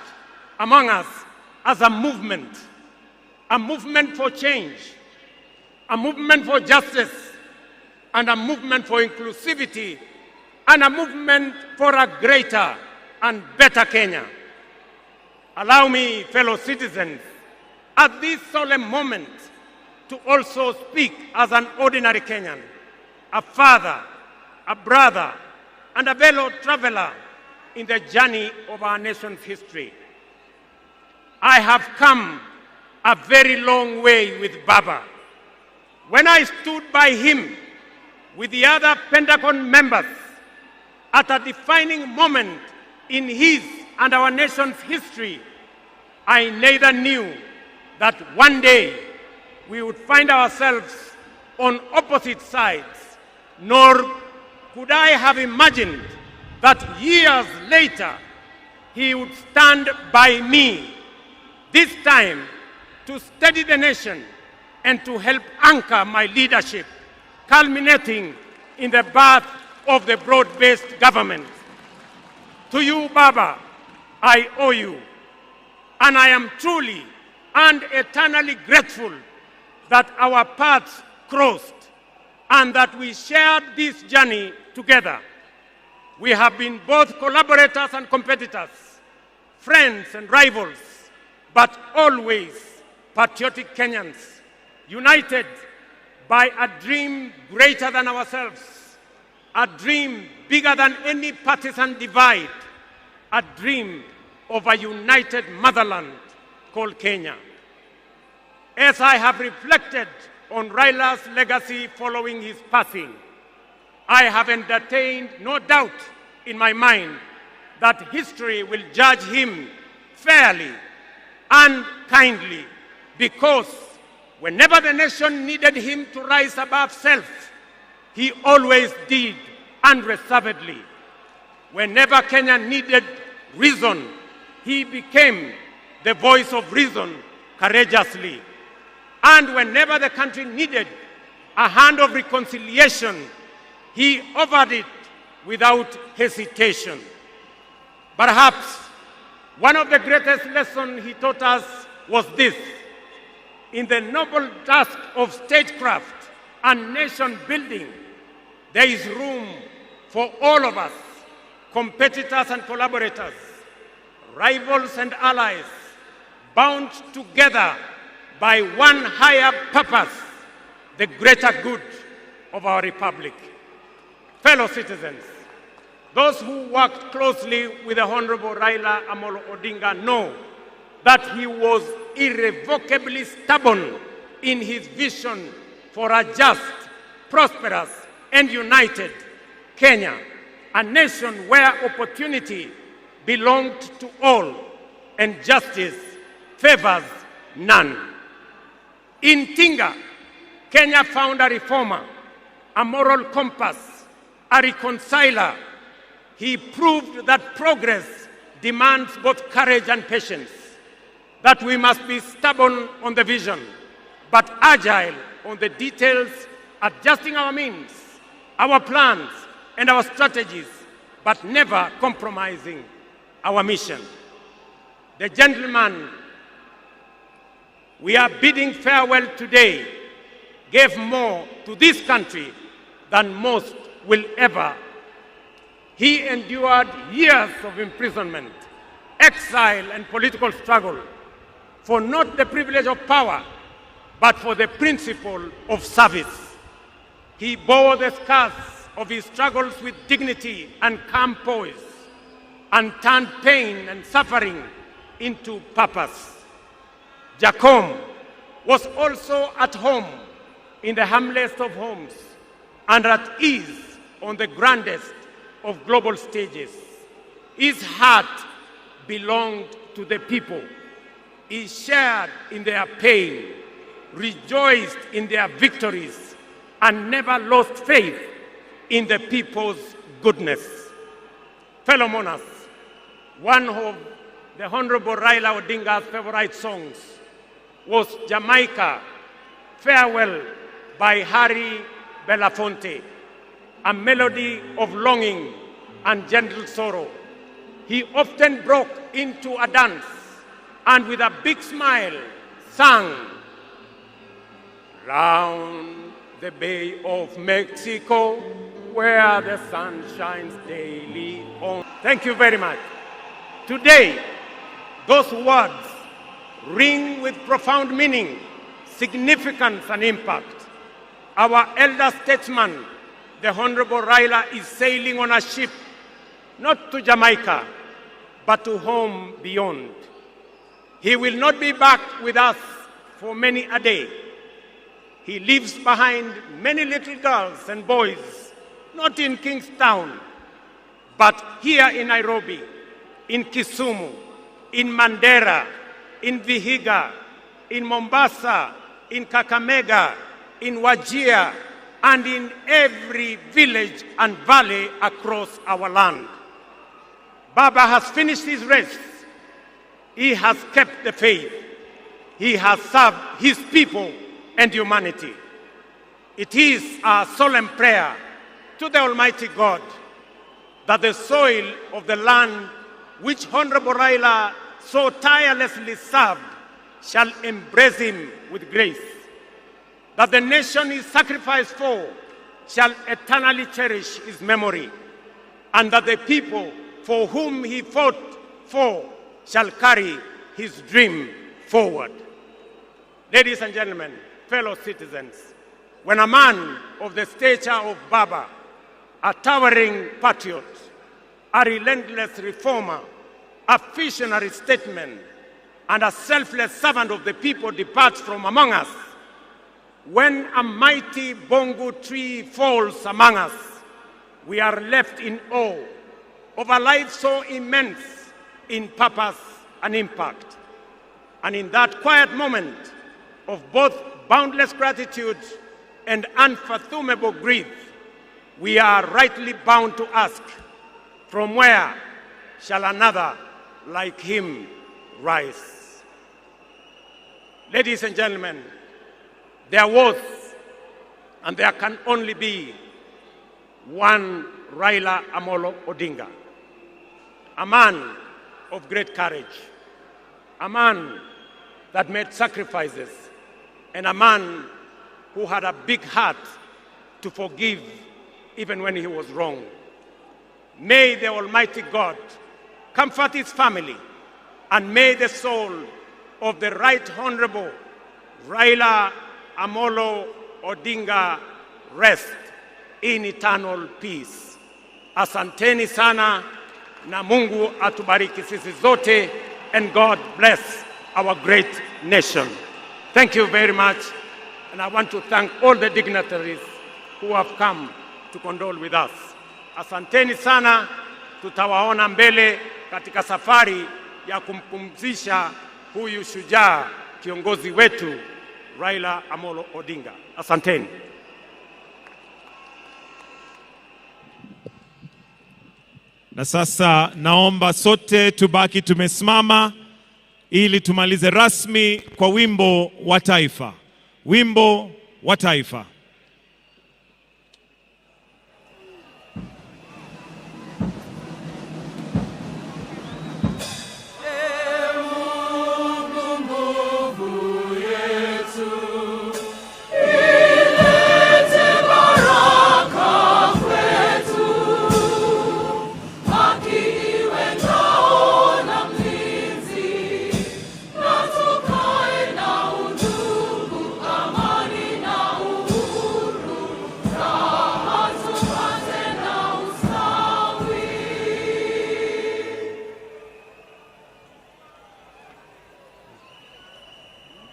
among us as a movement for change, a movement for justice, and a movement for inclusivity, and a movement for a greater and better Kenya. Allow me, fellow citizens, at this solemn moment, to also speak as an ordinary Kenyan, a father, a brother, and a fellow traveler in the journey of our nation's history. I have come a very long way with Baba. When I stood by him with the other Pentagon members at a defining moment in his and our nation's history, I neither knew that one day we would find ourselves on opposite sides, nor could I have imagined that years later he would stand by me, this time to steady the nation and to help anchor my leadership, culminating in the birth of the broad-based government. To you, Baba, I owe you, and I am truly and eternally grateful that our paths crossed and that we shared this journey together. We have been both collaborators and competitors, friends and rivals, but always patriotic Kenyans, united by a dream greater than ourselves, a dream bigger than any partisan divide, a dream of a united motherland called Kenya. As I have reflected on Raila's legacy following his passing, I have entertained no doubt in my mind that history will judge him fairly and kindly, because whenever the nation needed him to rise above self, he always did unreservedly. Whenever Kenya needed reason, he became the voice of reason courageously. And whenever the country needed a hand of reconciliation, he offered it without hesitation. Perhaps one of the greatest lessons he taught us was this: in the noble task of statecraft and nation building, there is room for all of us, competitors and collaborators, rivals and allies, bound together by one higher purpose, the greater good of our republic. Fellow citizens, those who worked closely with the Honorable Raila Amolo Odinga know that he was irrevocably stubborn in his vision for a just, prosperous, and united Kenya, a nation where opportunity belonged to all and justice favors none. In Tinga, Kenya found a reformer, a moral compass, a reconciler. He proved that progress demands both courage and patience, that we must be stubborn on the vision, but agile on the details, adjusting our means, our plans, and our strategies, but never compromising our mission. The gentleman we are bidding farewell today gave more to this country than most will ever. He endured years of imprisonment, exile, and political struggle for not the privilege of power, but for the principle of service. He bore the scars of his struggles with dignity and calm poise, and turned pain and suffering into purpose. Jacom was also at home in the humblest of homes and at ease on the grandest of global stages. His heart belonged to the people. He shared in their pain, rejoiced in their victories, and never lost faith in the people's goodness. Fellow monarchs, one of the Honorable Raila Odinga's favorite songs was Jamaica, Farewell by Harry Belafonte, a melody of longing and gentle sorrow. He often broke into a dance and with a big smile sang, "Round the Bay of Mexico, where the sun shines daily on." Thank you very much. Today, those words ring with profound meaning, significance, and impact. Our elder statesman, the Honorable Raila, is sailing on a ship, not to Jamaica, but to home beyond. He will not be back with us for many a day. He leaves behind many little girls and boys, not in Kingstown, but here in Nairobi, in Kisumu, in Mandera, in Vihiga, in Mombasa, in Kakamega, in Wajir, and in every village and valley across our land. Baba has finished his race. He has kept the faith. He has served his people and humanity. It is our solemn prayer to the Almighty God that the soil of the land which Honorable Raila so tirelessly served shall embrace him with grace, that the nation he sacrificed for shall eternally cherish his memory, and that the people for whom he fought for shall carry his dream forward. Ladies and gentlemen, fellow citizens, when a man of the stature of Baba, a towering patriot, a relentless reformer, a visionary statesman, and a selfless servant of the people departs from among us, when a mighty bongo tree falls among us, we are left in awe of a life so immense in purpose and impact. And in that quiet moment of both boundless gratitude and unfathomable grief, we are rightly bound to ask, from where shall another like him rise? Ladies and gentlemen, there was and there can only be one Raila Amolo Odinga, a man of great courage, a man that made sacrifices, and a man who had a big heart to forgive even when he was wrong. May the Almighty God comfort his family, and may the soul of the Right Honorable Raila Amolo Odinga rest in eternal peace. Asanteni sana na Mungu atubariki sisi zote, and God bless our great nation. Thank you very much, and I want to thank all the dignitaries who have come to condole with us. Asanteni sana, tutawaona mbele katika safari ya kumpumzisha huyu shujaa kiongozi wetu Raila Amolo Odinga. Asanteni. Na sasa naomba sote tubaki tumesimama ili tumalize rasmi kwa wimbo wa taifa. Wimbo wa taifa.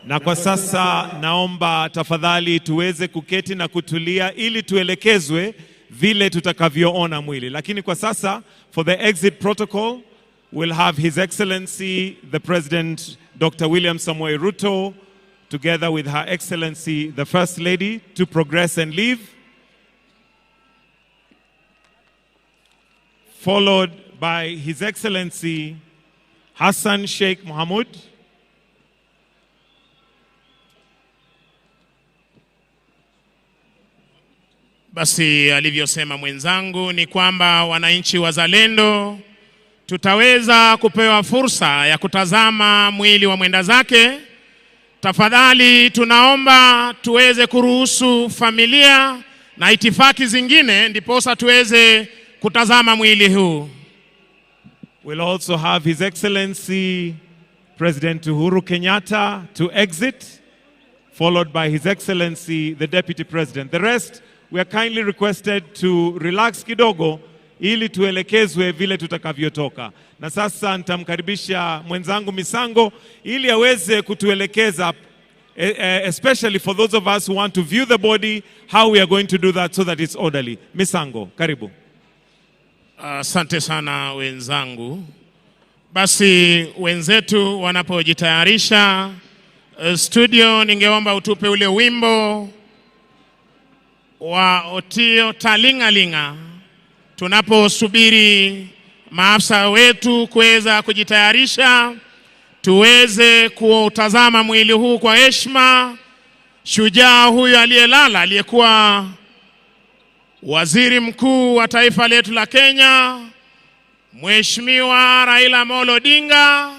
Na kwa sasa naomba tafadhali tuweze kuketi na kutulia ili tuelekezwe vile tutakavyoona mwili. Lakini kwa sasa, for the exit protocol, we'll have His Excellency the President Dr. William Samoei Ruto together with Her Excellency the First Lady to progress and leave, followed by His Excellency Hassan Sheikh Mohamud, Basi alivyosema mwenzangu ni kwamba wananchi wazalendo tutaweza kupewa fursa ya kutazama mwili wa mwenda zake. Tafadhali tunaomba tuweze kuruhusu familia na itifaki zingine ndiposa tuweze kutazama mwili huu. We'll also have His Excellency President Uhuru Kenyatta to exit, followed by His Excellency the Deputy President. The rest, we are kindly requested to relax kidogo ili tuelekezwe vile tutakavyotoka. Na sasa nitamkaribisha mwenzangu Misango ili aweze kutuelekeza, especially for those of us who want to view the body, how we are going to do that so that it's orderly. Misango, karibu. Asante sana wenzangu. Basi wenzetu wanapojitayarisha, studio ningeomba utupe ule wimbo wa Otio Talingalinga tunaposubiri maafisa wetu kuweza kujitayarisha tuweze kutazama mwili huu kwa heshima. Shujaa huyu aliyelala aliyekuwa waziri mkuu wa taifa letu la Kenya, Mheshimiwa Raila Amolo Odinga,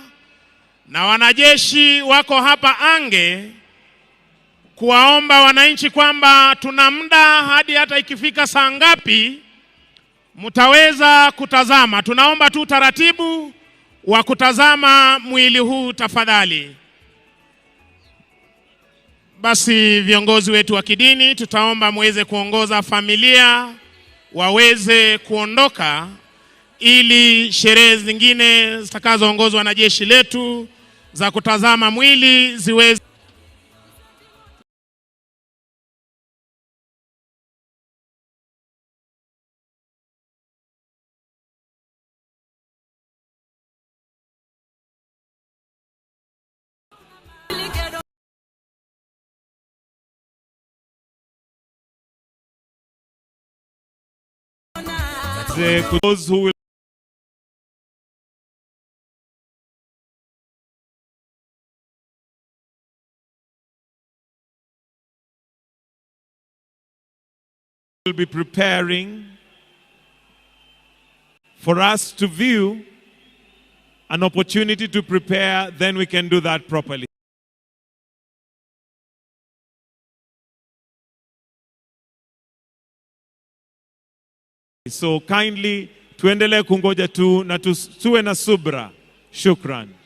na wanajeshi wako hapa ange kuwaomba wananchi kwamba tuna muda hadi hata ikifika saa ngapi mtaweza kutazama. Tunaomba tu taratibu wa kutazama mwili huu tafadhali. Basi viongozi wetu wa kidini, tutaomba muweze kuongoza familia waweze kuondoka, ili sherehe zingine zitakazoongozwa na jeshi letu za kutazama mwili ziweze those who will be preparing for us to view an opportunity to prepare, then we can do that properly. So kindly tuendelee kungoja tu na tuwe na subra. Shukran.